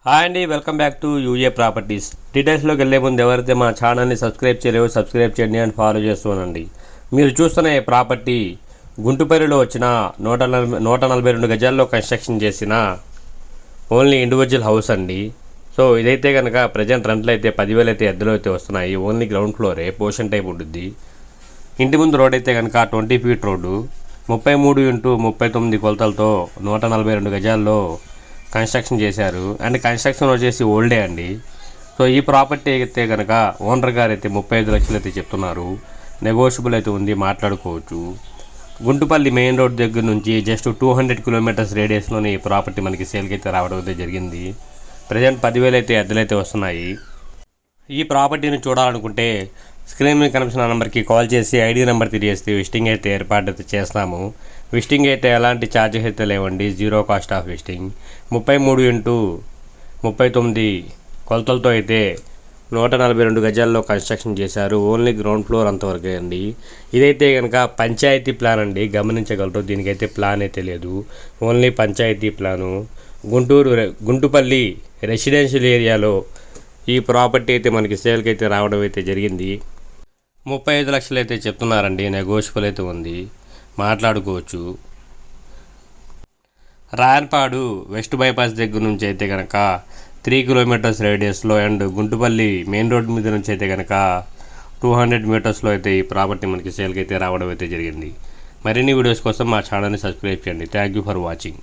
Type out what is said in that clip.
Hi అండి, welcome back to UA Properties. డీటెయిల్స్లోకి వెళ్ళే ముందు ఎవరైతే మా ఛానల్ని సబ్స్క్రైబ్ చేయలేవో సబ్స్క్రైబ్ చేయండి అండ్ ఫాలో చేస్తూనండి. మీరు చూస్తున్న ఈ ప్రాపర్టీ గుంటుపల్లిలో వచ్చిన 142 గజాల్లో కన్స్ట్రక్షన్ చేసిన ఓన్లీ ఇండివిజువల్ హౌస్ అండి. సో ఇదైతే కనుక ప్రజెంట్ రెంట్లు అయితే 10,000 అయితే అద్దెలో అయితే వస్తున్నాయి. ఓన్లీ గ్రౌండ్ ఫ్లోరే, పోర్షన్ టైప్ ఉంటుంది. ఇంటి ముందు రోడ్ అయితే కనుక 20 ఫీట్ రోడ్డు, 33x39 కొలతలతో 142 గజాల్లో కన్స్ట్రక్షన్ చేశారు. అండ్ కన్స్ట్రక్షన్ వచ్చేసి ఓల్డే అండి. సో ఈ ప్రాపర్టీ అయితే కనుక ఓనర్ గారు అయితే 35 లక్షలు అయితే చెప్తున్నారు. నెగోషియబుల్ అయితే ఉంది, మాట్లాడుకోవచ్చు. గుంటుపల్లి మెయిన్ రోడ్ దగ్గర నుంచి జస్ట్ 200 కిలోమీటర్స్ రేడియస్లోనే ఈ ప్రాపర్టీ మనకి సేల్కి అయితే రావడం అయితే జరిగింది. ప్రజెంట్ 10,000 అయితే అద్దెలైతే వస్తున్నాయి. ఈ ప్రాపర్టీని చూడాలనుకుంటే స్క్రీన్ మీద కనిపిస్తున్న నెంబర్కి కాల్ చేసి ఐడి నెంబర్ తెలియజేస్తే విజిటింగ్ అయితే ఏర్పాటు అయితే చేస్తాము. విజిటింగ్ అయితే ఎలాంటి ఛార్జెస్ అయితే లేవండి, zero cost of visiting. 33x39 కొలతలతో అయితే 142 గజాల్లో కన్స్ట్రక్షన్ చేశారు. ఓన్లీ గ్రౌండ్ ఫ్లోర్ అంతవరకే అండి. ఇదైతే కనుక పంచాయతీ ప్లాన్ అండి, గమనించగలరు. దీనికైతే ప్లాన్ అయితే లేదు, only panchayat plan. Guntupalli residential ఏరియాలో ఈ ప్రాపర్టీ అయితే మనకి సేల్కి అయితే రావడం అయితే జరిగింది. 35 లక్షలు అయితే చెప్తున్నారండి, నెగోషియబుల్ అయితే ఉంది, మాట్లాడుకోవచ్చు. రాయన్పాడు వెస్ట్ బైపాస్ దగ్గర నుంచి అయితే కనుక 3 కిలోమీటర్స్ రేడియస్లో అండ్ గుంటుపల్లి మెయిన్ రోడ్ మీద నుంచి అయితే కనుక 200 మీటర్స్లో అయితే ఈ ప్రాపర్టీ మనకి సేల్కి అయితే రావడం అయితే జరిగింది. మరిన్ని వీడియోస్ కోసం మా ఛానల్ని సబ్స్క్రైబ్ చేయండి. Thank you for watching.